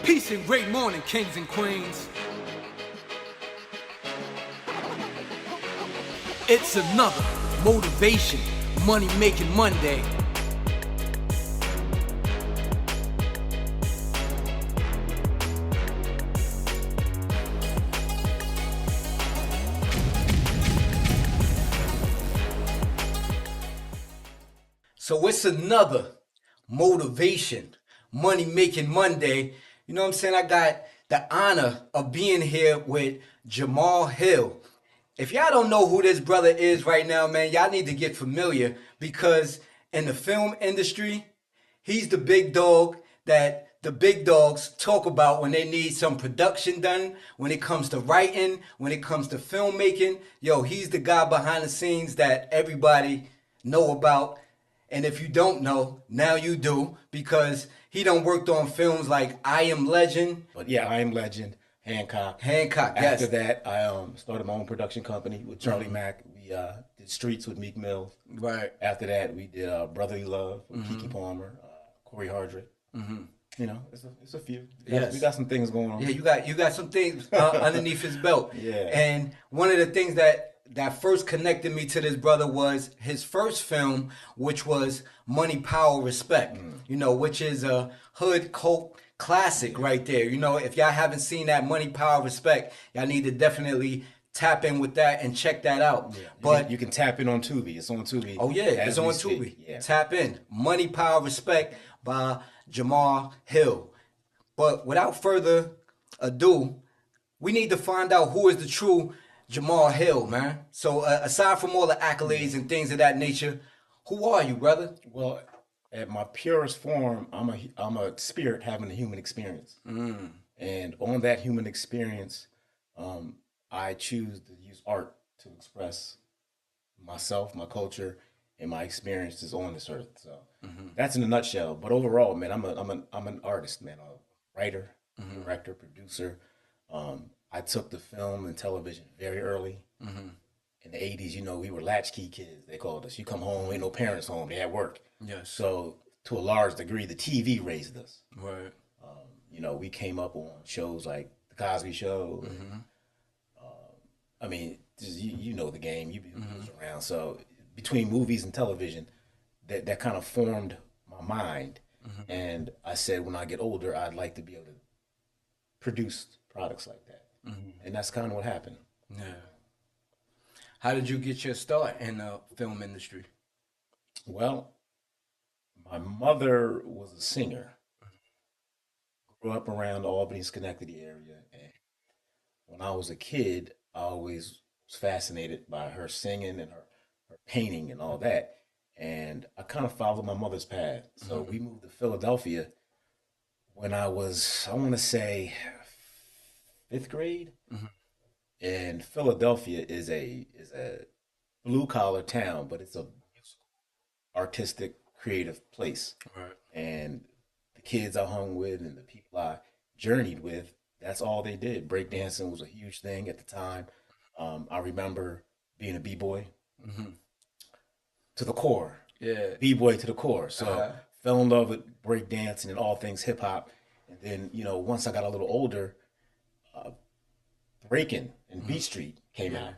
Peace and great morning, kings and queens. It's another motivation, money making Monday. So it's another motivation, money making Monday. You know what I'm saying? I got the honor of being here with Jamal Hill. If y'all don't know who this brother is right now, man, y'all need to get familiar because in the film industry, he's the big dog that the big dogs talk about when they need some production done, when it comes to writing, when it comes to filmmaking. Yo, he's the guy behind the scenes that everybody know about. And if you don't know, now you do because he done worked on films like I Am Legend. But yeah, I Am Legend, Hancock. Hancock, yes. After that, I started my own production company with Charlie Mack. We did Streets with Meek Mills. Right. After that, we did Brotherly Love with Keke Palmer, Corey Hardrick. You know, it's a few. Yes. We got some things going on. Yeah, you got some things underneath his belt. Yeah. And one of the things that first connected me to this brother was his first film, which was Money, Power, Respect. You know, which is a hood cult classic right there. You know, if y'all haven't seen that Money, Power, Respect, y'all need to definitely tap in with that and check that out. Yeah. But you can tap in on Tubi. It's on Tubi. oh yeah, it's on Tubi. Yeah. Tap in. Money, Power, Respect by Jamal Hill. But without further ado, we need to find out who is the true Jamal Hill, man. So aside from all the accolades and things of that nature, who are you, brother? Well, at my purest form, I'm a spirit having a human experience. And on that human experience, I choose to use art to express myself, my culture, and my experiences on this earth. So that's in a nutshell. But overall, man, I'm an artist, man. I'm a writer, director, producer. I took the film and television very early. In the 80s, you know, we were latchkey kids. They called us. You come home, ain't no parents home. They at work. Yes. So to a large degree, the TV raised us. Right. You know, we came up on shows like The Cosby Show. I mean, you know the game. You've been around. So between movies and television, that kind of formed my mind. And I said, when I get older, I'd like to be able to produce products like that. And that's kind of what happened. Yeah. How did you get your start in the film industry? Well, my mother was a singer. Grew up around the Albany, Schenectady area. And when I was a kid, I always was fascinated by her singing and her painting and all that. And I kind of followed my mother's path. So we moved to Philadelphia when I was, I want to say, fifth grade. And Philadelphia is a blue collar town, but it's a artistic, creative place. Right. And the kids I hung with and the people I journeyed with, that's all they did. Breakdancing was a huge thing at the time. I remember being a b-boy to the core. Yeah. B-boy to the core. So fell in love with breakdancing and all things hip hop. And then, you know, once I got a little older, Breaking and Beat Street came out.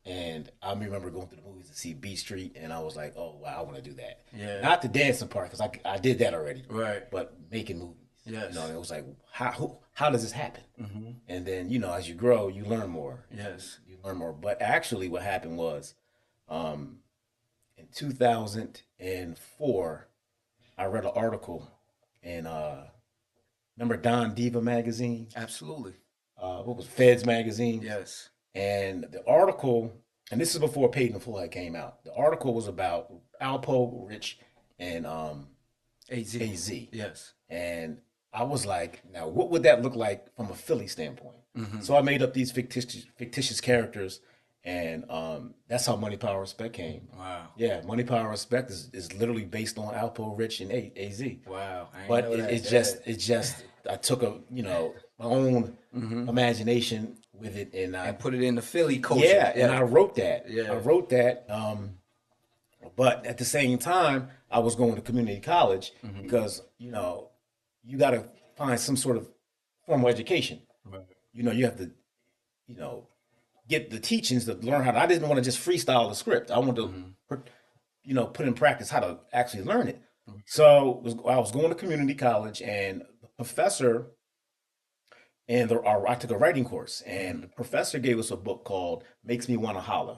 And I remember going to the movies to see Beat Street, and I was like, oh, wow, I want to do that. Yeah. Not the dancing part, because I did that already. Right. But making movies. Yes. You know, it was like, how does this happen? And then, you know, as you grow, you learn more. Yes. You learn more. But actually what happened was in 2004, I read an article in, remember Don Diva magazine? Absolutely. What was Feds magazine? Yes. And the article, and this is before Paid in Full had came out. The article was about Alpo, Rich, and AZ. Yes. And I was like, now what would that look like from a Philly standpoint? So I made up these fictitious characters, and that's how Money, Power, Respect came. Wow. Yeah, Money, Power, Respect is literally based on Alpo, Rich, and AZ. Wow. But it's just I took my own imagination with it, and I put it in the Philly culture. Yeah, and I wrote that. Yeah. I wrote that. But at the same time, I was going to community college because you got to find some sort of formal education. Right. You have to, you know, get the teachings to learn how to. I didn't want to just freestyle the script. I wanted to, Mm-hmm. put in practice how to actually learn it. So I was going to community college, and the professor I took a writing course, and Mm-hmm. the professor gave us a book called "Makes Me Want to Holler."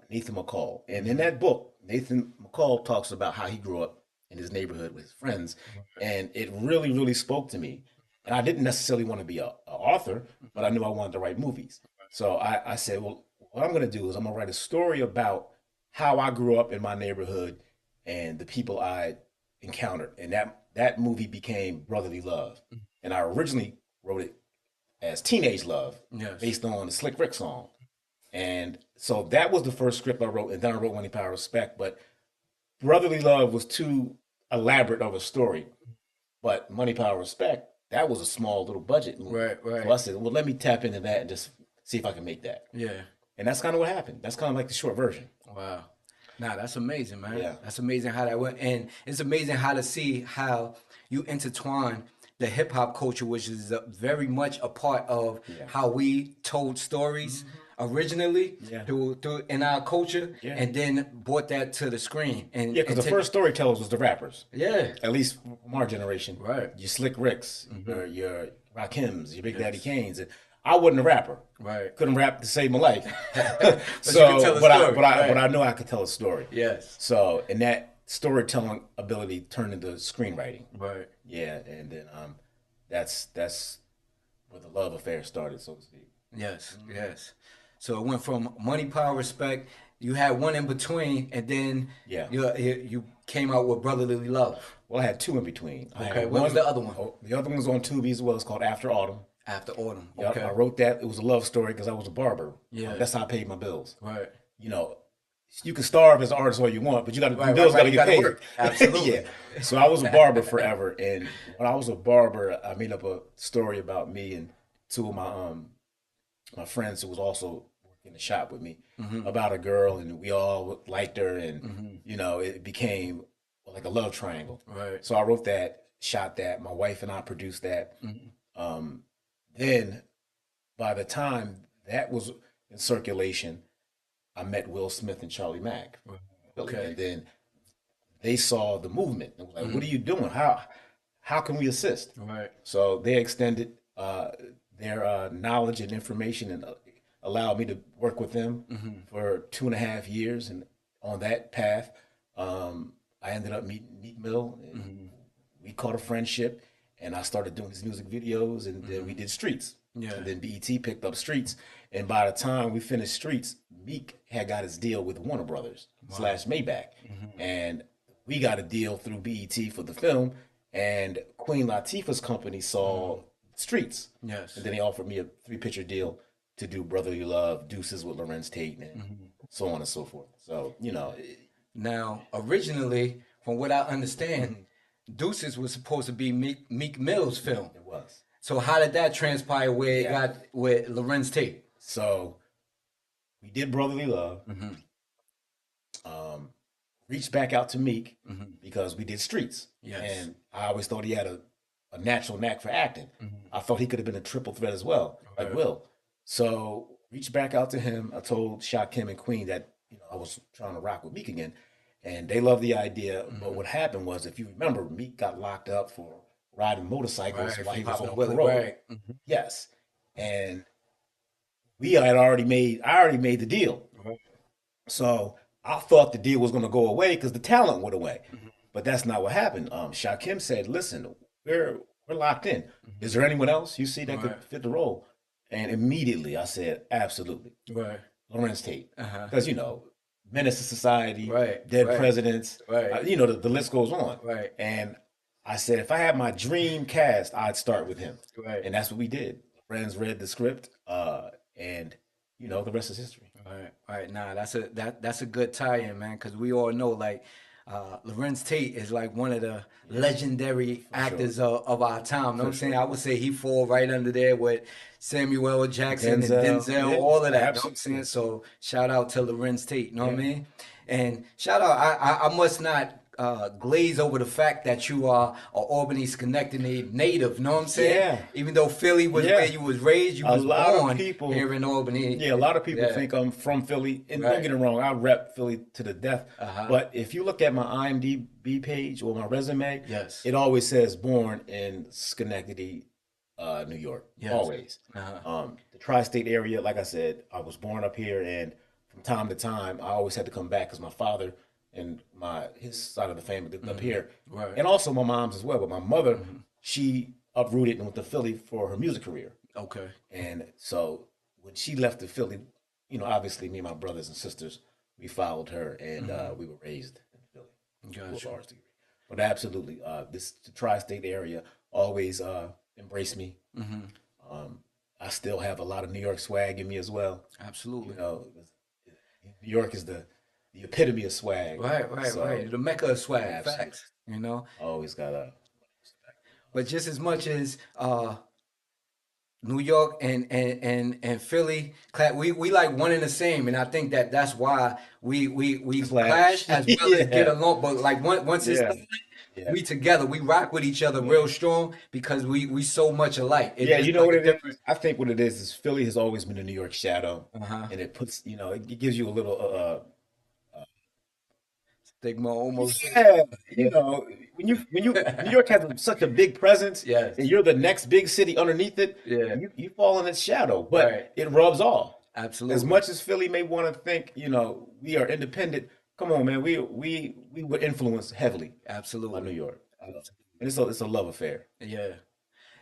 Nathan McCall. And in Mm-hmm. that book, Nathan McCall talks about how he grew up in his neighborhood with his friends. And it really, really spoke to me. And I didn't necessarily want to be a author, but I knew I wanted to write movies. So I said, well, what I'm going to do is I'm going to write a story about how I grew up in my neighborhood and the people I encountered. And that movie became Brotherly Love. And I originally wrote it as Teenage Love, Yes. based on the Slick Rick song. And so that was the first script I wrote, and then I wrote Money, Power, Respect. But Brotherly Love was too elaborate of a story. But Money, Power, Respect, that was a small little budget movie. Right. So I Right. said, well, let me tap into that and just see if I can make that. Yeah. And that's kind of what happened. That's kind of like the short version. Wow. Nah, that's amazing, man. Yeah. That's amazing how that went. And it's amazing how to see how you intertwine the hip hop culture, which is very much a part of Yeah. how we told stories originally Yeah. through in our culture, Yeah. and then brought that to the screen Yeah, because and the take first storytellers was the rappers. yeah, At least from our generation. right, Your Slick Ricks, your Rakims, your Big Daddy yes, Kanes. And I wasn't a rapper. right. Couldn't rap to save my life. But you can So, tell a but story, I right? know I could tell a story. Yes, So, and that storytelling ability turned into screenwriting. right. Yeah, and then that's where the love affair started, so to speak. Yes, yes. So it went from money, power, respect. You had one in between, and then Yeah. you came out with brotherly love. Well, I had two in between. I Okay, had what was one. the other one? Oh, the other one was on Tubi as well. It's called After Autumn. After autumn. Yep, I Okay. wrote that. It was a love story because I was a barber. Yeah. That's how I paid my bills. Right. You know, you can starve as an artist all you want, but you got to Right. Right. bills got Right. to You get got to paid. work. Absolutely. Yeah. So I was a barber forever, and when I was a barber, I made up a story about me and two of my friends who was also working in the shop with me Hmm. about a girl, and we all liked her, and Hmm. it became like a love triangle. Right. So I wrote that, shot that. My wife and I produced that. Hmm. Um, then by the time that was in circulation, I met Will Smith and Charlie Mack. Okay. And then they saw the movement and was like, "What are Hmm. you doing? How can we assist?" Right. So they extended their knowledge and information and allowed me to work with them Hmm. for 2.5 years. And on that path, I ended up meeting Meek Mill, and Hmm. we caught a friendship. And I started doing his music videos, and then we Hmm. did Streets. Yeah. And then BET picked up Streets. And by the time we finished Streets, Meek had got his deal with Warner Brothers Wow. slash Maybach. Hmm. And we got a deal through BET for the film. And Queen Latifah's company saw Streets. And Yes. then they offered me a 3 picture deal to do Brotherly Love, Deuces with Lorenz Tate, and Hmm. so on and so forth. So, Now, originally, from what I understand, mhm, Deuces was supposed to be Meek Mill's film. it was. So how did that transpire where it Yeah. got with Lorenz Tate? So we did Brotherly Love, Hmm. um, reached back out to Meek Hmm. because we did Streets. Yes. And I always thought he had a natural knack for acting. Hmm. I thought he could have been a triple threat as well, like Right. Will. So reached back out to him. I told Shaq, Kim, and Queen that I was trying to rock with Meek again, and they loved the idea. But Hmm. what happened was, if you remember, Meek got locked up for riding motorcycles Right. while From he was Papa on Willie. parole. Right. Hmm. Yes, and we had already made. I already made the deal. Right. So I thought the deal was going to go away because the talent went away, Hmm. but that's not what happened. Shakim said, "Listen, we're locked in. Hmm. Is there anyone else you see that could Right. fit the role?" And immediately I said, "Absolutely, Right. Lawrence Tate," Uh-huh. because Menace to Society, Right. Dead Right. Presidents, Right. the list goes on. Right. And I said, if I had my dream cast, I'd start with him, Right. and that's what we did. Friends read the script, and the rest is history. Right, right. Nah, that's a good tie-in, man, because we all know like Lorenz Tate is like one of the Yeah, legendary for sure, actors of our time. Know what for I'm saying? sure. I would say he fall right under there with Samuel L. Jackson and Denzel, Denzel, yeah, all of that. Know what I'm saying? absolutely. So shout out to Lorenz Tate. Know what I Yeah. mean? And shout out. I must not glaze over the fact that you are a Albany Schenectady native. Know what I'm saying? Yeah, Even though Philly was where yeah. you was raised, you A was lot of born people, here in Albany. yeah, a lot of people Yeah, think I'm from Philly, and don't right. get it wrong, I rep Philly to the death. Uh-huh. But if you look at my IMDb page or my resume, Yes. it always says born in Schenectady, New York. Yes. Always. Uh-huh. The tri-state area, like I said, I was born up here, and from time to time, I always had to come back because my father and my his side of the family lived up here, Right. and also my mom's as well. But my mother, Hmm. she uprooted and went to Philly for her music career. Okay. And so when she left the Philly, obviously me and my brothers and sisters, we followed her, and we were raised in Philly to a Got you. large degree. But absolutely, this the tri-state area always embraced me. Hmm. Um, I still have a lot of New York swag in me as well. You Absolutely. know, New York is the epitome of swag. Right, right, right. So The Mecca of swag. absolutely, Facts. You know. always got a But just as much as New York and Philly, we like one and the same, and I think that that's why we clash clash. as well as get Yeah, along. But like once it's yeah, done, yeah, we together, we rock with each other yeah. real strong because we so much alike. It's Yeah, just you know like what a it different is? I think what it is Philly has always been the New York shadow, uh-huh and it puts, it gives you a little, stigma almost. yeah, Yeah. when New York has such a big presence, and Yes. you're the next big city underneath it, Yeah. you fall in its shadow, but Right. it rubs off. As Absolutely. much as Philly may want to think, we are independent. Come on, man, we were influenced heavily by New Absolutely. York, Absolutely. and it's a love affair. Yeah.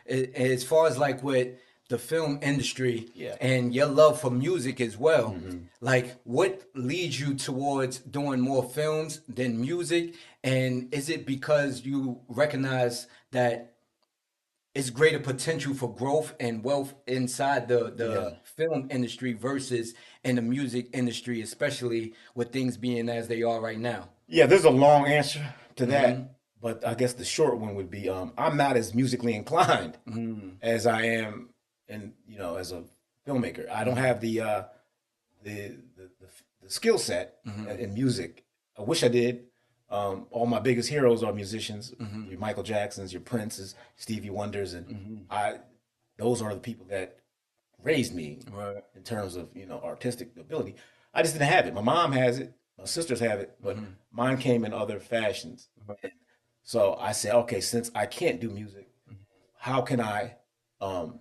As far as like with the film industry Yeah. and your love for music as well, Hmm. like what leads you towards doing more films than music? And is it because you recognize that it's greater potential for growth and wealth inside the Yeah. film industry versus in the music industry, especially with things being as they are right now? Yeah, there's a long answer to that, Hmm. but I guess the short one would be I'm not as musically inclined Hmm. as I am as a filmmaker. I don't have the skill set Hmm. in music. I wish I did. All my biggest heroes are musicians, Hmm. your Michael Jacksons, your Princes, Stevie Wonders, and Hmm. I those are the people that raised me Right. in terms of artistic ability. I just didn't have it. My mom has it, my sisters have it, but Hmm. mine came in other fashions. Right. So I said, okay, since I can't do music, how can I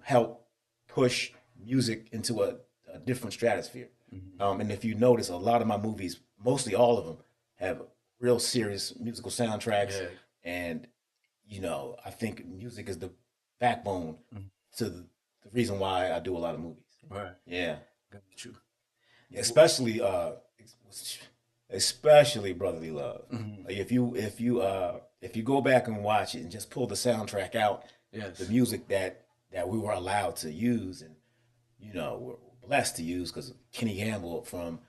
help push music into a different stratosphere? Hmm. And if you notice, a lot of my movies, mostly all of them, have real serious musical soundtracks, Yeah. and I think music is the backbone Mhm. to the reason why I do a lot of movies. Right. Yeah, Got you. yeah, especially Brotherly Love. Hmm. Like if you go back and watch it and just pull the soundtrack out, the Yes. music that we were allowed to use and we're blessed to use because Kenny Gamble from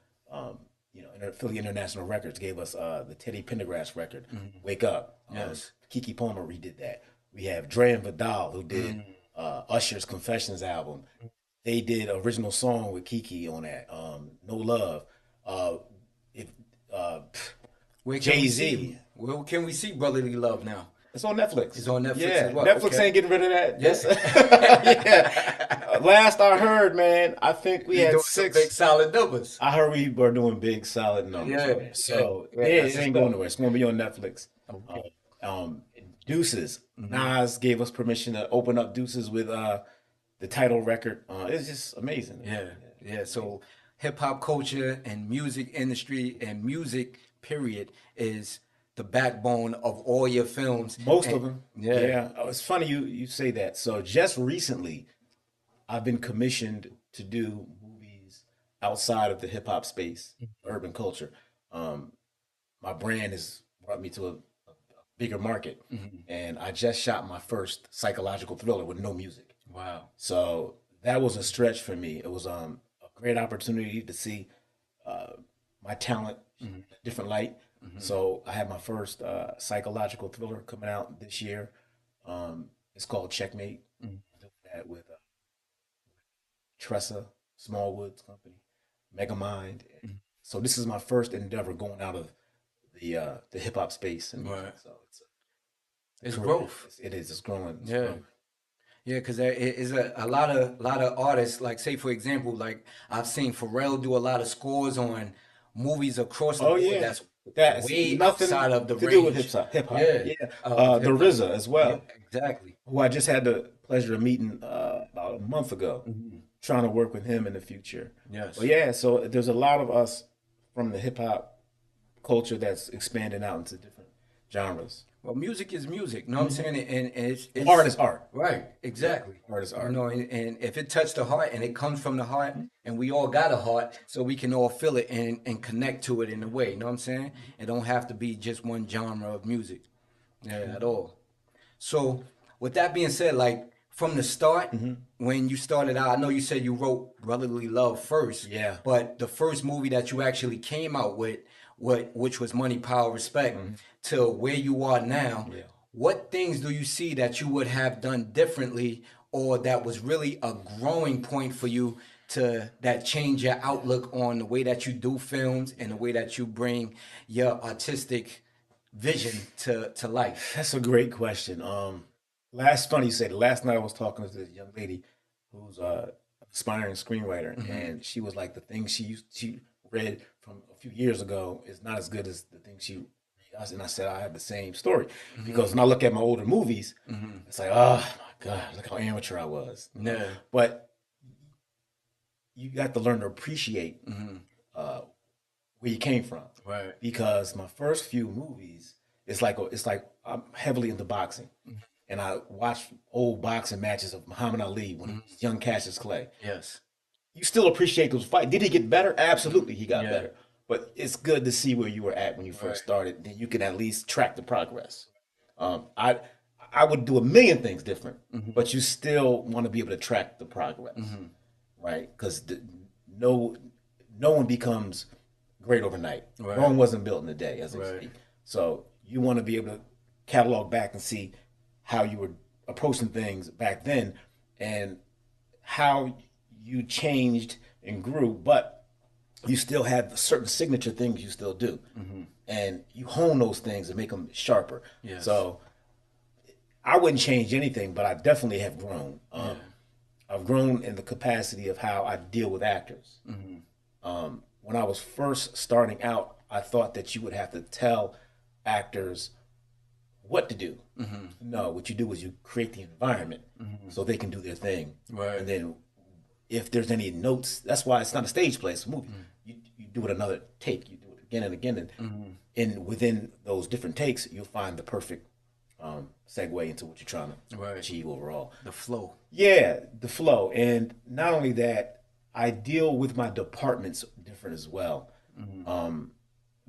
Philly International Records gave us the Teddy Pendergrass record, Hmm. Wake Up. Yes. Kiki Palmer redid that. We have Dre and Vidal who did Mm. Usher's Confessions album. They did original song with Kiki on that. No Love. Uh, if Where can Jay we Z. see? Where can we see Brotherly Love now? It's on Netflix. It's on Netflix as Yeah, well. Netflix Okay. ain't getting rid of that. Yeah. That's yeah. Last I heard, man, I think we He's had doing some big six. solid numbers. I heard we were doing big, solid numbers Yeah. on there. Yeah. So Yeah. yeah, That's it the ain't going stuff. nowhere. It's going to be on Netflix. Um, Okay. um, Deuces. Hmm. Nas gave us permission to open up Deuces with the title record. It's just amazing. Yeah. Yeah, Yeah. amazing. So hip hop culture and music industry and music period is the backbone of all your films. Most And of them. yeah. Yeah. Oh, it's funny you say that. So just recently, I've been commissioned to do movies outside of the hip hop space, urban culture. Um, my brand has brought me to a bigger market, Hmm. and I just shot my first psychological thriller with no music. Wow. So that was a stretch for me. It was a great opportunity to see uh, my talent in Hmm. a different light. Hmm. So I have my first psychological thriller coming out this year. It's called Checkmate. Hmm. I did that with Tressa Smallwood's company, Megamind. So this is my first endeavor going out of the hip hop space and music. Right. So it's a It's career. growth. It is. It's growing. It's Yeah. growing. Yeah, because there is a lot of artists, like say for example, like I've seen Pharrell do a lot of scores on movies across the Oh board yeah, that's that's way nothing outside of the to do with range. hip hop. Yeah, Yeah, of the hip hop. RZA as Yeah, well, exactly. who I just had the pleasure of meeting about a month ago. Hmm. Trying to work with him in the future. But Yes. yeah, so there's a lot of us from the hip hop culture that's expanding out into different genres. Well, music is music. You know what I'm Hmm. saying? And Art it's is art. right, Yeah, exactly. art is You art. know, and if it touched the heart and it comes from the heart, and we all got a heart, so we can all feel it and connect to it in a way. You know what I'm saying? It don't have to be just one genre of music, yeah, at all. So, with that being said, like from the start, Hmm. when you started out, I know you said you wrote Brotherly Love first, Yeah. but the first movie that you actually came out with, which was Money, Power, Respect, Hmm. to where you are now, Yeah. what things do you see that you would have done differently, or that was really a growing point for you to that change your outlook on the way that you do films and the way that you bring your artistic vision to life? That's a great question. Last funny you said. Last night I was talking to this young lady who's a aspiring screenwriter, Hmm. and she was like, the things she read from a few years ago is not as good as the things she. And I said I have the same story because Hmm. when I look at my older movies, Hmm. it's like, oh my god, look how amateur I was, you know. Yeah. But you got to learn to appreciate Hmm. uh, where you came from, Right. because my first few movies, it's like I'm heavily into boxing, and I watched old boxing matches of Muhammad Ali when he Hmm. was young Cassius Clay. Yes. You still appreciate those fights. Did he get better? Absolutely, he got Yeah. better. But it's good to see where you were at when you first Right. started. Then you can at least track the progress. I would do a million things different, Hmm. but you still want to be able to track the progress, Hmm. right? Because no no one becomes great overnight. Right. Rome wasn't built in a day, as they Right. say. So you want to be able to catalog back and see how you were approaching things back then and how you changed and grew, but you still have certain signature things you still do. Hmm. And you hone those things and make them sharper. Yes. So I wouldn't change anything, but I definitely have grown. Yeah. I've grown in the capacity of how I deal with actors. Hmm. When I was first starting out, I thought that you would have to tell actors what to do. Hmm. No, what you do is you create the environment Hmm. so they can do their thing. Right. And then if there's any notes, that's why it's not a stage play, it's a movie. You do it another take, you do it again and again. And Hmm. within those different takes, you'll find the perfect segue into what you're trying to Right. achieve overall. The flow. Yeah, the flow. And not only that, I deal with my departments different as well. Hmm.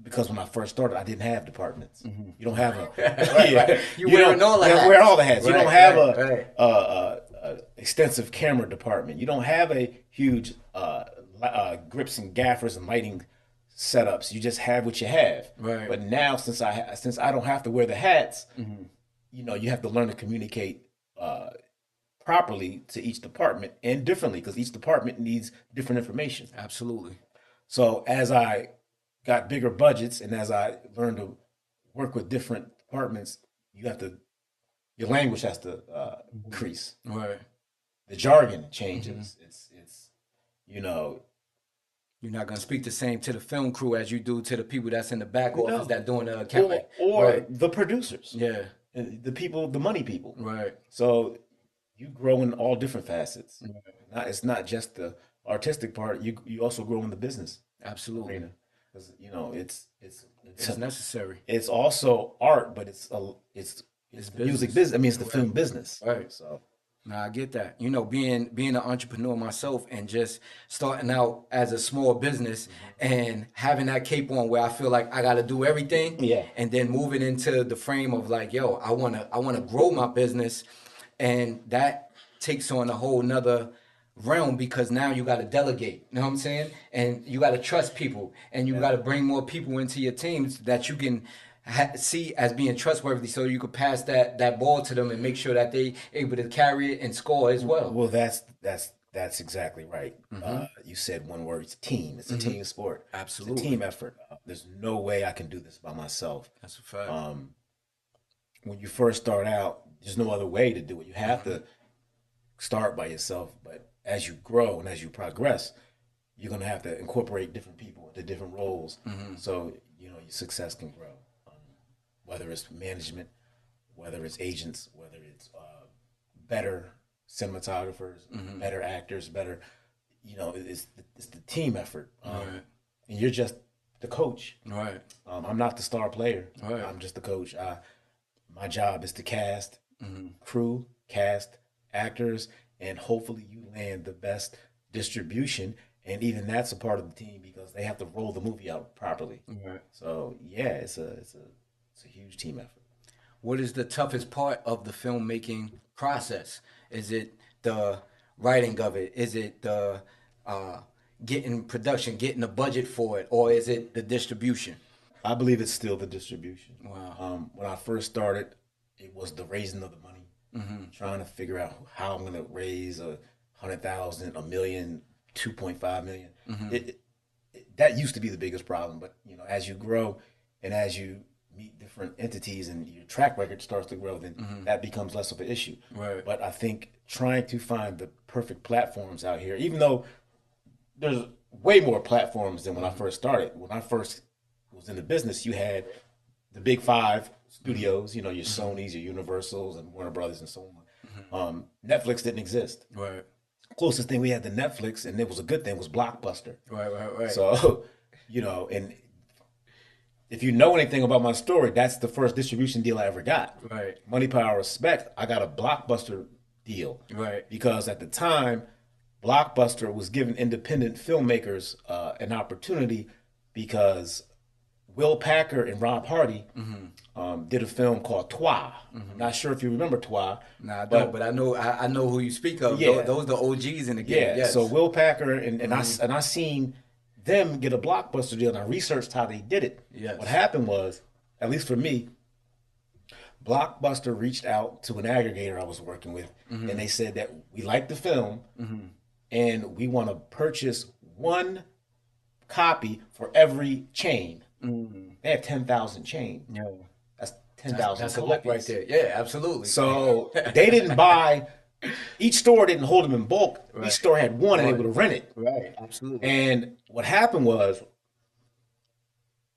Because when I first started, I didn't have departments. Hmm. You don't have a Right. yeah. Right. You You wearing don't all the wear hats. all the hats. You don't Right. have Right. Right. a extensive camera department. You don't have a huge grips and gaffers and lighting setups. You just have what you have. Right. But now, since I don't have to wear the hats, Hmm. you have to learn to communicate uh, properly to each department and differently because each department needs different information. Absolutely. So as I got bigger budgets and as I learned to work with different departments, you have to your language has to Hmm. increase. Right. The jargon Hmm. changes. It's you know You're not gonna speak the same to the film crew as you do to the people that's in the back office no that doing the account. or Like, or right. the producers, Yeah. and the people, the money people. Right. So you grow in all different facets. Right. It's not just the artistic part. You also grow in the business Absolutely. arena because It's necessary. it's also art, but it's It's the music business. business. I mean, it's the Right. film business. Right. So Now I get that. You know, being an entrepreneur myself and just starting out as a small business and having that cape on where I feel like I got to do everything, yeah, and then moving into the frame of like, yo, I wanna grow my business, and that takes on a whole nother realm because now you got to delegate. You know what I'm saying? And you got to trust people, and you yeah, got to bring more people into your teams that you can see as being trustworthy, so you could pass that ball to them and make sure that they able to carry it and score as well. well, that's That's exactly right. Mm-hmm. You said one word. It's team. It's a Mm-hmm. team sport. It's a Absolutely. team effort. There's no way I can do this by myself. That's a fact. Um, when you first start out, there's no other way to do it. You have Mm-hmm. to start by yourself, but as you grow and as you progress, you're gonna have to incorporate different people into different roles, Mm-hmm. so your success can grow. Um, whether it's management, whether it's agents, whether it's better cinematographers, Mm-hmm. better actors, better, it's the team effort. Right. And you're just the coach. Right. I'm not the star player. Right. I'm just the coach. My job is to cast Mm-hmm. crew, cast actors, and hopefully you land the best distribution. And even that's a part of the team because they have to roll the movie out properly. Right. So yeah, it's a huge team effort. What is the toughest part of the filmmaking process? Is it the writing of it? Is it the uh, getting production, getting the budget for it, or is it the distribution? I believe it's still the distribution. Wow. When I first started, it was the raising of the money, Mm-hmm. trying to figure out how I'm going to raise 100,000, a million, 2.5 million. Mm-hmm. That used to be the biggest problem, but as you grow and as you meet different entities and your track record starts to grow, then Mm-hmm. that becomes less of an issue. Right. But I think trying to find the perfect platforms out here, even though there's way more platforms than when I Mm-hmm. first started. When I first was in the business, you had the big five studios, your Mm-hmm. Sonys, your Universals, and Warner Brothers, and so on. Mm-hmm. Netflix didn't exist. Right. Closest thing we had to Netflix, and it was a good thing, was Blockbuster. Right. Right. Right. So, and if you know anything about my story, that's the first distribution deal I ever got. Right. Money, Power, Respect. I got a Blockbuster deal Right. because at the time, Blockbuster was giving independent filmmakers an opportunity because Will Packer and Rob Hardy Mm-hmm. did a film called Toi. I'm Mm-hmm. not sure if you remember Toi, Nah, I don't, but but I know who you speak of. Those, yeah, those the OGs in the game. yeah. So Yes. Will Packer Mm-hmm. and I seen them get a Blockbuster deal, and I researched how they did it. What Yes. happened was, at least for me, Blockbuster reached out to an aggregator I was working with, and Mm-hmm. they said that we like the film Mm-hmm. and we want to purchase one copy for every chain. Mm-hmm. They have 10,000 chains. Yeah. That's 10,000 That's a lick right copies. there. Yeah, absolutely. So they didn't buy, each store didn't hold them in bulk. Each Right. store had one and they Right. would rent it. Right. Absolutely. And what happened was,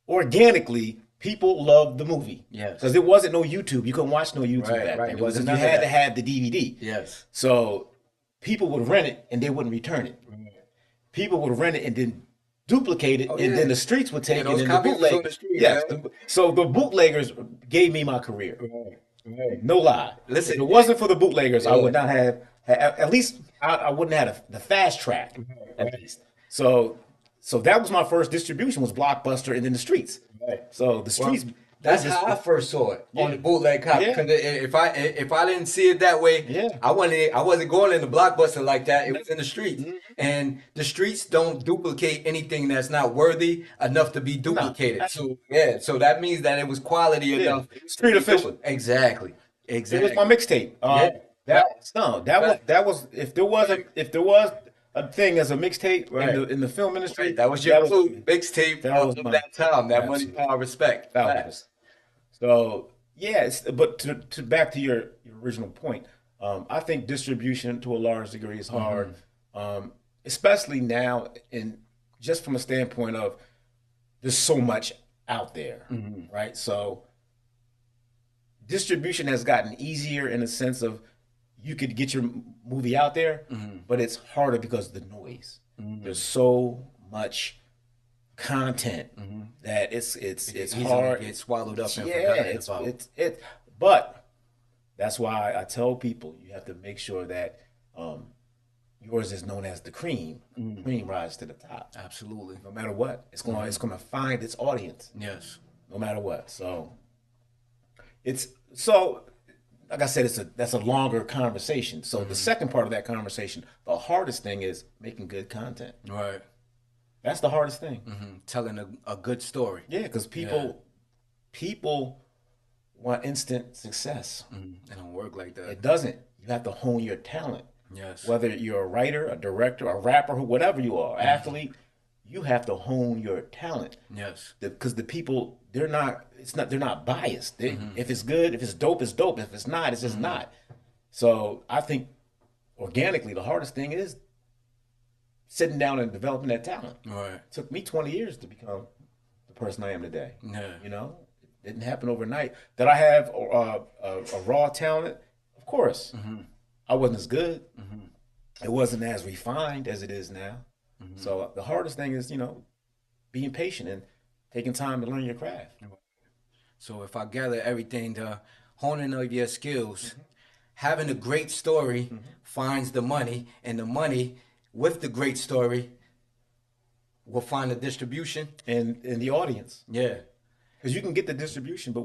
organically, people loved the movie. Yes. Because there wasn't no YouTube. You couldn't watch no YouTube Right. back Right. then. It It was wasn't just, you none of had to that. have the DVD. Yes. So people would rent it and they wouldn't return it. Right. People would rent it and then duplicate it, Oh and then yeah. the streets would Yeah. take it, Those and the copies was on bootleg. the street, Yes, man. so the bootleggers gave me my career. Right. Right. No lie. If Listen. it wasn't for the bootleggers, I Yeah. would not at least I wouldn't have the fast track Right. at Right. least. So that was my first distribution was Blockbuster and then the streets. Right. So the Well, streets. that's how I first saw it on Yeah. the bootleg copy. Yeah. Because if I didn't see it that way, Yeah. I wasn't going in the Blockbuster like that. It was in the streets, Mhm. and the streets don't duplicate anything that's not worthy enough to be No. duplicated. So yeah, so that means that it was quality Yeah. enough to Street be official. exactly, It was my exactly. mixtape. Yeah, That facts, no, facts. that was if there was a thing as a mixtape Right, in the film industry, right. That was your clue mixtape that was of my that time. That money, absolute power, respect. thousands. Facts. So yeah, but to back to your original point, I think distribution to a large degree is hard, especially now, and just from a standpoint of there's so much out there, Hmm. right? So distribution has gotten easier in the sense of you could get your movie out there, Hmm. but it's harder because of the noise. There's Hmm. so much content Hmm. that It it's can easily hard. get swallowed up and Yeah, forgotten about. but that's why I tell people you have to make sure that yours is known as the cream. Mm. Cream rises to the top. Absolutely. No matter what, it's gonna find its audience. Yes. No matter what. So like I said, that's a longer conversation. So the Hmm. second part of that conversation, the hardest thing is making good content. Right. That's the hardest thing. Telling a good story. Yeah, because Yeah. people want instant success. It don't work like that. It doesn't. You have to hone your talent. Yes. Whether you're a writer, a director, a rapper, whatever you are, athlete, you have to hone your talent. Yes. Because the people, they're not biased. If it's good, if it's dope, it's dope. If it's not, it's just not. So I think organically, the hardest thing is sitting down and developing that talent. Right. It took me 20 years to become the person I am today. Yeah. You know, it didn't happen overnight. Did I have a raw talent? Of course. I wasn't as good. It wasn't as refined as it is now. So the hardest thing is, being patient and taking time to learn your craft. So if I gather everything, the honing of your skills, having a great story finds the money, and the money with the great story will find the distribution. And the audience. Yeah. Because you can get the distribution, but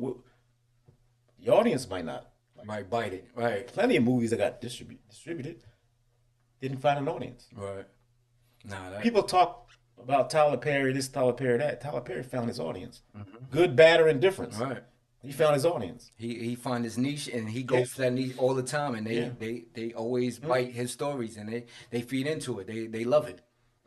the audience might not. Might bite it. Right. Plenty of movies that got distributed didn't find an audience. Right. Nah, that, People talk about Tyler Perry, this, Tyler Perry, that. Tyler Perry found his audience. Good, bad, or indifference. right. He found his audience. He find his niche, and he goes for that niche all the time, and they always bite his stories, and they feed into it. They love it.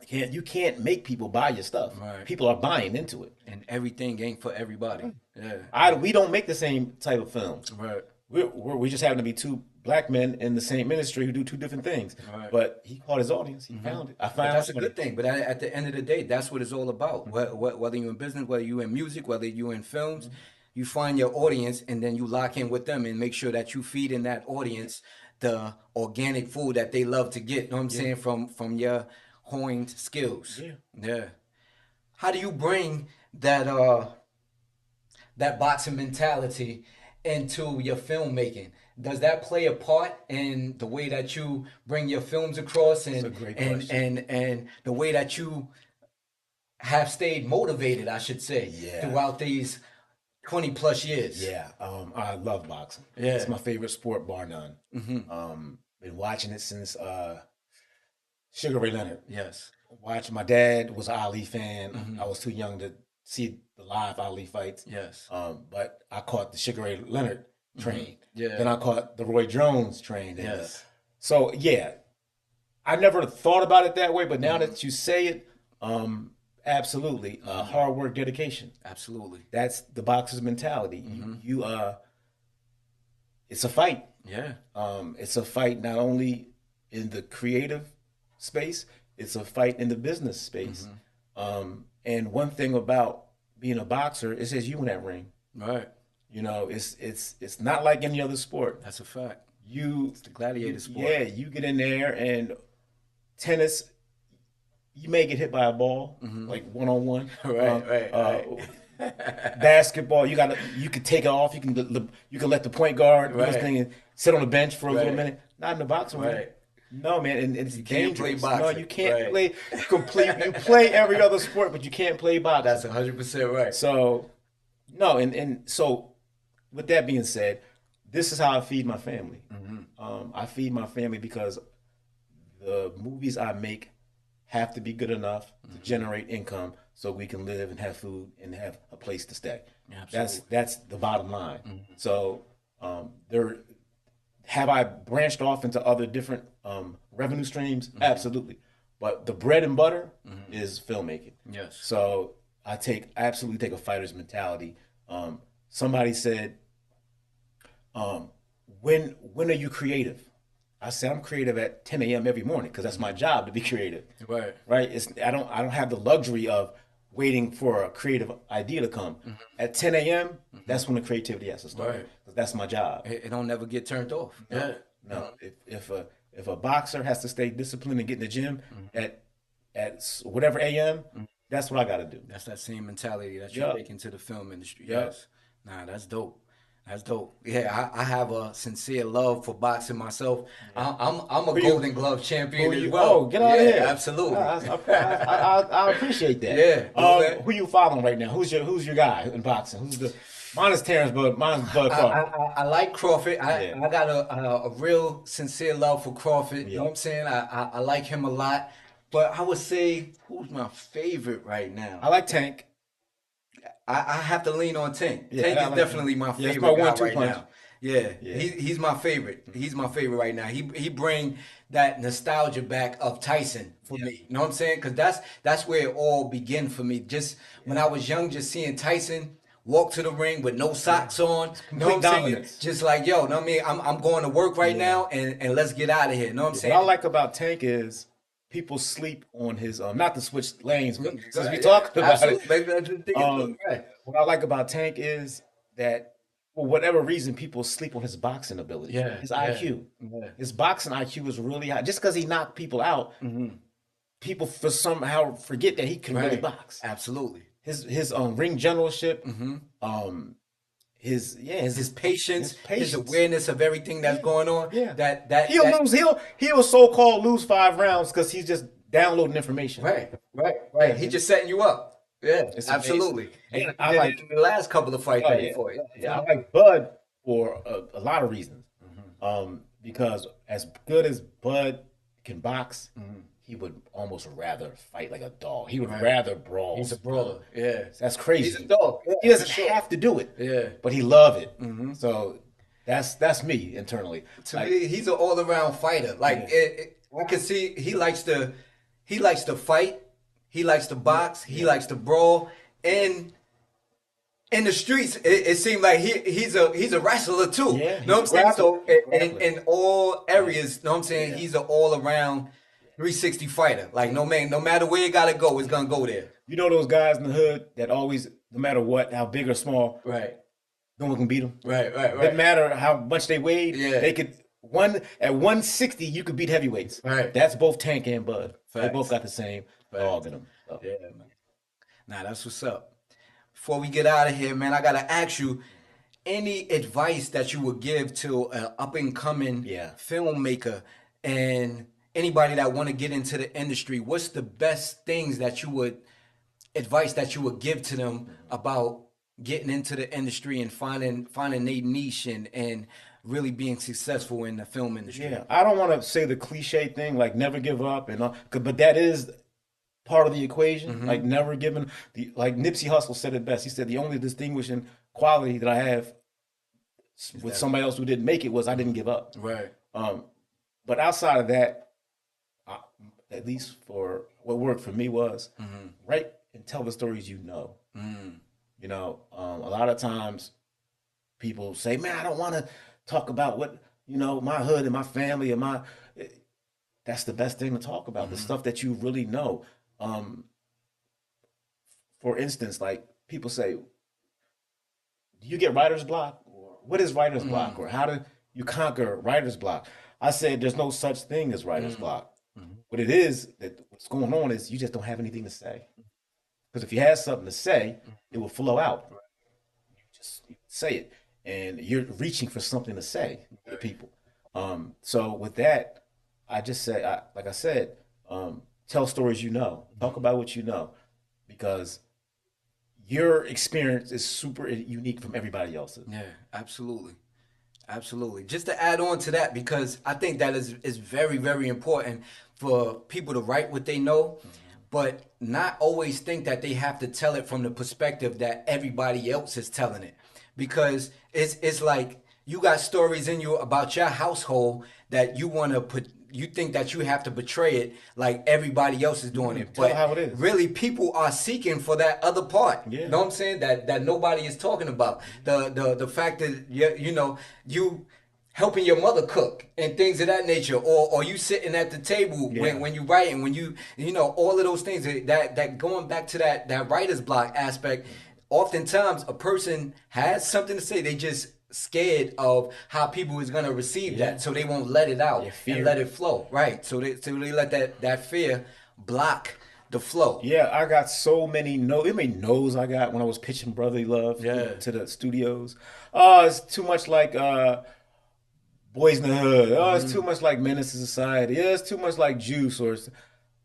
You can't make people buy your stuff. Right. People are buying into it. And everything ain't for everybody. Yeah. We don't make the same type of films. Right. We just happen to be two black men in the same ministry who do two different things. Right. But he caught his audience. He found it. I But found that's a good thing. But at the end of the day, that's what it's all about. Whether you're in business, whether you're in music, whether you're in films, you find your audience, and then you lock in with them and make sure that you feed in that audience the organic food that they love to get. You know what I'm saying? From your honed skills. Yeah. Yeah. How do you bring that boxing mentality into your filmmaking? Does that play a part in the way that you bring your films across, and a great and, question. and the way that you have stayed motivated, I should say, Yeah. throughout these 20 plus years? Yeah, I love boxing. Yeah. It's my favorite sport, bar none. Been watching it since Sugar Ray Leonard. Yes. My dad was an Ali fan. I was too young to see the live Ali fights. Yes. But I caught the Sugar Ray Leonard train. Yeah. Then I caught the Roy Jones train. And Yes. so yeah, I never thought about it that way, but now that you say it, absolutely, hard work, dedication. Absolutely. That's the boxer's mentality. It's a fight. Yeah. It's a fight not only in the creative space, it's a fight in the business space. And one thing about being a boxer, it says you in that ring. Right. It's not like any other sport. That's a fact. It's the gladiator sport. Yeah, you get in there, and tennis, you may get hit by a ball, like one on one. Right. Basketball, you can take it off. You can let the point guard do his Right. thing and sit on the bench for a little Right. minute. Not in the boxing, man. Right. No, man, and it's can't play dangerous. boxing. No, you can't Right. play complete. You play every other sport, but you can't play boxing. That's 100% right. So, no, and so with that being said, this is how I feed my family. I feed my family because the movies I make have to be good enough to generate income so we can live and have food and have a place to stay. Absolutely. That's the bottom line. So have I branched off into other different revenue streams? Absolutely. But the bread and butter is filmmaking. Yes. So I absolutely take a fighter's mentality. Somebody said, when are you creative? I said I'm creative at 10 a.m. every morning because that's my job to be creative. Right. Right. I don't have the luxury of waiting for a creative idea to come. At 10 a.m., that's when the creativity has to start. Right. 'Cause that's my job. It don't never get turned off. Yeah. No, if a boxer has to stay disciplined and get in the gym at whatever a.m., that's what I got to do. That's that same mentality that you Yeah. take into the film industry. Yeah. Yes. Nah, that's dope. That's dope. Yeah, I have a sincere love for boxing myself. I'm a Golden Glove champion as well. Oh, get out of here! Absolutely. I appreciate that. Yeah. Who you following right now? Who's your guy in boxing? Mine is Terrence, but mine's Bud Crawford. I like Crawford. Yeah. I got a real sincere love for Crawford. You know Yeah. what I'm saying? I like him a lot. But I would say, who's my favorite right now? I like Tank. I have to lean on Tank. Yeah, Tank I is like definitely Tank. my Yeah, it's favorite my guy 1-2 right punch. now. Yeah, Yeah, he's my favorite. He's my favorite right now. He bring that nostalgia back of Tyson for yeah, me. You know what I'm saying? Because that's where it all began for me. Just when yeah, I was young, just seeing Tyson walk to the ring with no yeah. socks on. It's You know what complete I'm saying? dominance. Just like yo, know what I mean? I'm going to work right Yeah. now, and let's get out of here. You know what I'm Yeah, what I saying? like about Tank is people sleep on his not to switch lanes, but since we Right, yeah, talking about it, absolutely. Maybe I just think it's um, right. what I like about Tank is that for whatever reason people sleep on his boxing ability, Yeah, his yeah, IQ. yeah. His boxing IQ is really high. Just because he knocked people out, Hmm. people for somehow forget that he can really Right, box. absolutely. His ring generalship, Hmm. um, his yeah His his patience, his patience. awareness of everything that's Yeah, going on. yeah. That. He'll so called lose 5 rounds because he's just downloading information. Right, right, Yeah, right. He just setting you up. Yeah, it's amazing. absolutely. And And he did it in the last couple of fights oh that he yeah, fought. Yeah, yeah, I absolutely. like Bud for a lot of reasons. Because as good as Bud can box, he would almost rather fight like a dog. He would Right. rather brawl. He's a brawler. Yeah. That's He's a crazy. dog. He Yeah, for doesn't sure. have to do it, Yeah. but he love it. Hmm. So that's me internally. To Like me, he's an all-around fighter. Like yeah, I can see he likes to fight, he likes to yeah, box, he yeah, likes to brawl, and in the streets, it seemed like he's a wrestler too. yeah. Know what He's a I'm saying? grappler. So He's a in grappler. all Yeah, areas, know what I'm saying? yeah, He's an all around 360 fighter. Like no man, no matter where it gotta go, it's yeah. gonna go there. You know those guys in the hood that always, no matter what, how big or small, Right, no one can beat them. right, right, Doesn't right. matter how much they weighed. Yeah, They could one at 160, you could beat heavyweights. right. That's both Tank and Bud. They both Facts, got the same dog facts. in them. So, Yeah, man. Nah, that's what's up. Before we get out of here, man, I gotta ask you any advice that you would give to an up and coming yeah. filmmaker and anybody that want to get into the industry. What's the best things that you would advice that you would give to them about getting into the industry and finding a niche and really being successful in the film industry? Yeah, I don't want to say the cliche thing like never give up and but that is part of the equation. Mm-hmm. Like never giving the like Nipsey Hussle said it best. He said the only distinguishing quality that I have Is with that somebody else who didn't make it was I didn't give up. right? Um, but outside of that, I, at least for what worked for me was Mm-hmm. write and tell the stories you know. Mm. A lot of times people say, "Man, I don't want to talk about what my hood and my family and my." That's the best thing to talk about. The Mm-hmm. stuff that you really know. Um, for instance, like people say, "Do you get writer's block?" Or "What is writer's block?" Mm. Or "How do you conquer writer's block?" I said, "There's no such thing as writer's Mm. block. Mm. What it is that what's going on is you just don't have anything to say. Because if you had something to say, it will flow out. Just say it, and you're reaching for something to say to Right. people. So with that, I just say, like I said, tell stories you know. Talk about what you know, because your experience is super unique from everybody else's. Yeah, absolutely. Absolutely. Just to add on to that, because I think that is very, very important for people to write what they know, but not always think that they have to tell it from the perspective that everybody else is telling it. Because it's like you got stories in you about your household that you want to put you think that you have to portray it like everybody else is doing it. Tell But how it is. really people are seeking for that other part. You Yeah. know what I'm saying? That nobody is talking about. The fact that you helping your mother cook and things of that nature, or you sitting at the table Yeah. when you writing, when all of those things that going back to that writer's block aspect. Oftentimes a person has something to say, they just scared of how people is gonna receive Yeah. that, so they won't let it out Yeah. and Fear. let it flow. Right. So they let that fear block the flow. Yeah, I got so many no. How many no's I got when I was pitching Brotherly Love Yeah. to the studios? Oh, it's too much like Boys in the Hood. Oh, it's too much like Menace to Society. Yeah, it's too much like Juice.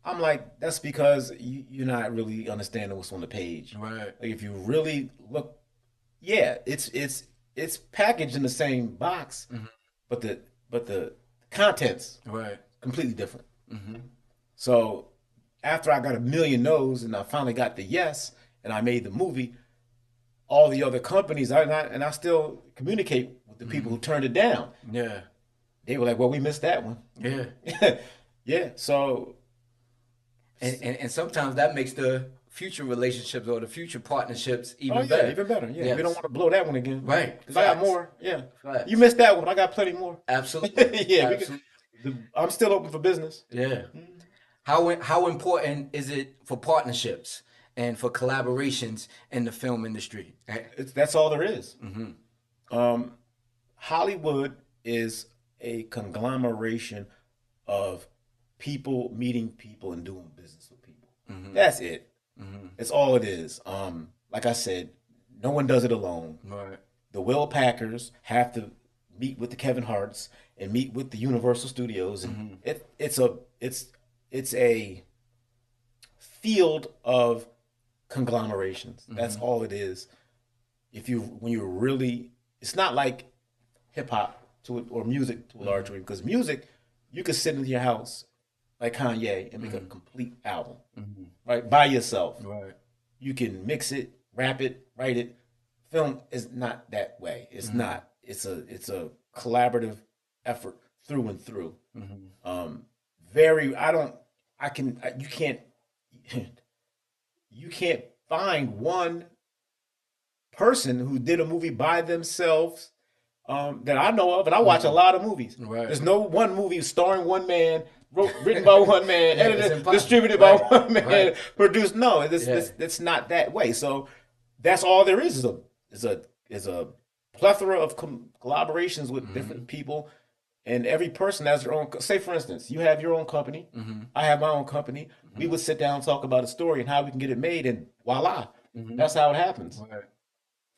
I'm like, that's because you're not really understanding what's on the page. Right. Like if you really look, yeah, it's packaged in the same box, but the contents Right. completely different. Mm-hmm. So after I got a million no's and I finally got the yes and I made the movie, all the other companies, I still communicate with the people who turned it down. Yeah. They were like, "Well, we missed that one." Yeah. Yeah. So, And sometimes that makes the future relationships or the future partnerships oh even yeah, better. even better. Yeah, we don't Yes. want to blow that one again Right. because I got Facts. more. Yeah, you Facts. missed that one. I got plenty more. Absolutely. Yeah, we could. Absolutely. I'm still open for business. Yeah. How important is it for partnerships and for collaborations in the film industry? That's all there is. Um, Hollywood is a conglomeration of people meeting people and doing business with people. That's it. It's all it is. Like I said, no one does it alone. Right. The Will Packers have to meet with the Kevin Harts and meet with the Universal Studios, and it's a field of conglomerations. That's all it is. If you when you're really, it's not like hip hop to or music to a large degree because music you could sit in your house like Kanye and make a complete album right by yourself. Right. You can mix it, rap it, write it. Film is not that way. It's not. It's a collaborative effort through and through. Um, very. I don't. I can. You can't. You can't find one person who did a movie by themselves that I know of, and I watch a lot of movies. Right. There's no one movie starring one man, written by one man, Yeah, it's edited, impossible. distributed by Right. one man, Right. produced. No, Yeah. it's not that way. So that's all there is a plethora of collaborations with different people, and every person has their own. Say, for instance, you have your own company. I have my own company. We would sit down and talk about a story and how we can get it made, and voila, that's how it happens. Right.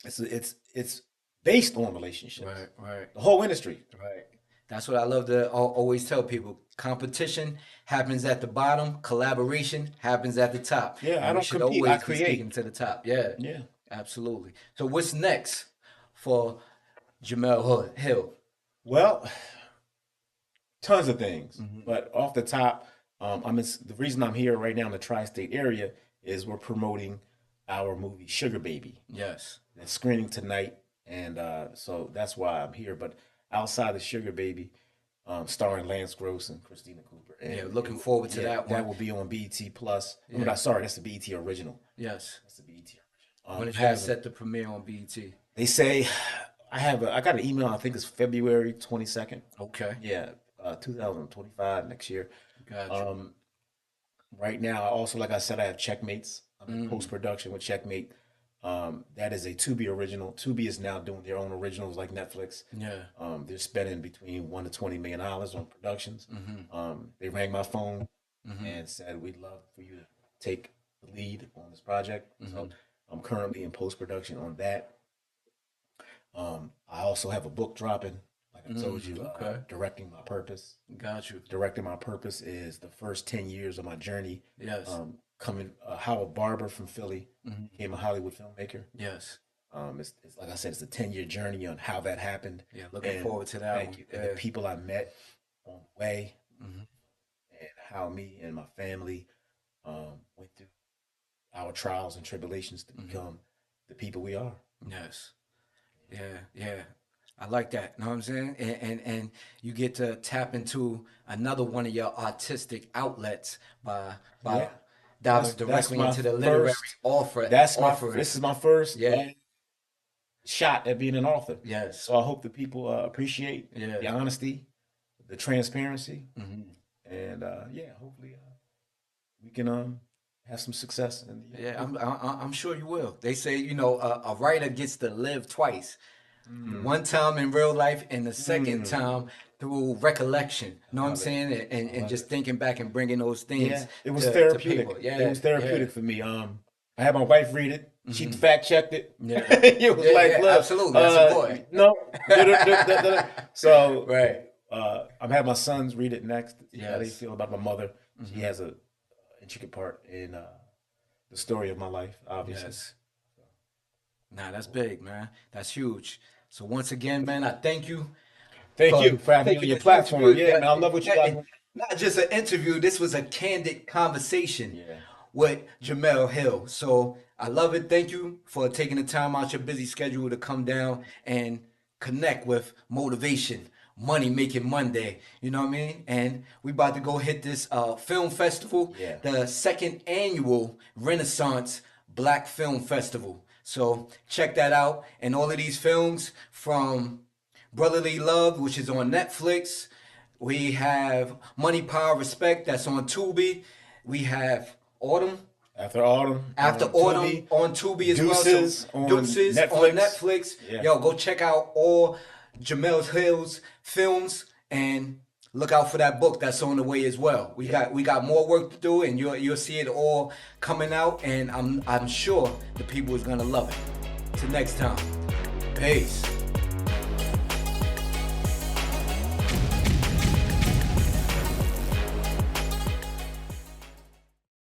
It's based on relationships. Right. Right. The whole industry. Right. That's what I love to always tell people. Competition happens at the bottom. Collaboration happens at the top. Yeah, I And we don't should compete. I always be create. speaking to the top. Yeah. Yeah. Absolutely. So what's next for Jamel Hill? Well, tons of things, but off the top, the reason I'm here right now in the tri-state area is we're promoting our movie Sugar Baby. Yes. It's screening tonight, and so that's why I'm here. But outside of Sugar Baby, starring Lance Gross and Christina Cooper, and Yeah. Looking forward to that that one. will be on BET Plus. I'm Yeah. not sorry, that's the BET original. Yes. That's the BET original. When is I that have set to premiere on BET? They say I got an email. I think it's February 22nd. Okay. Yeah, 2025 next year. Gotcha. Right now, also like I said, I have Checkmates. I'm in post production with Checkmate. That is a Tubi original. Tubi is now doing their own originals like Netflix. Yeah. They're spending between $1 to $20 million on productions. They rang my phone and said we'd love for you to take the lead on this project. So I'm currently in post production on that. I also have a book dropping. Like I told you, okay. Directing My Purpose. Got you. Directing My Purpose is the first 10 years of my journey. Yes. Coming, how a barber from Philly became a Hollywood filmmaker. Yes. It's like I said, it's a 10-year journey on how that happened. Yeah. Looking And forward to that thank one. you. And Yeah. the people I met on the way Mhm. and how me and my family went through our trials and tribulations to become the people we are. Yes. Yeah. Yeah. I like that. Know what I'm saying? And you get to tap into another one of your artistic outlets by Yeah. diving That's directly my into the literary first. offering. This is my first Yeah. shot at being an author. Yes. So I hope that people appreciate Yeah. the honesty, the transparency, Hmm. and yeah, hopefully we can have some success. In the, Yeah, I'm sure you will. They say, a writer gets to live twice. One time in real life and the second time through recollection. Know what I'm love it. saying? And love just it. thinking back and bringing those things Yeah, it was to therapeutic. people. Yeah, It was therapeutic yeah, for me. I had my wife read it. She fact checked it. yeah. It was Yeah, like, yeah, look, absolutely. That's important. no, so Right. I'm having my sons read it next. See how they Yes. feel about my mother. She has a intricate part in the story of my life, obviously. Yes. Nah, that's big, man. That's huge. So once again, man, I thank you Thank for you for having me on taking your this platform. interview. Yeah, man, I love what you got. Not just an interview. This was a candid conversation Yeah. with Jamal Hill. So I love it. Thank you for taking the time out your busy schedule to come down and connect with motivation, money making Monday. You know what I mean? And we about to go hit this film festival, Yeah. the second annual Renaissance Black Film Festival. So check that out. And all of these films from Brotherly Love, which is on Netflix. We have Money, Power, Respect, that's on Tubi. We have Autumn, After Autumn. After on Autumn Tubi. on Tubi as Deuces well. on So Deuces Netflix. on Netflix. Yeah. Yo, go check out all Jamel Hill's films and look out for that book that's on the way as well. We got more work to do, and you'll see it all coming out, and I'm sure the people is gonna love it. Till next time, peace.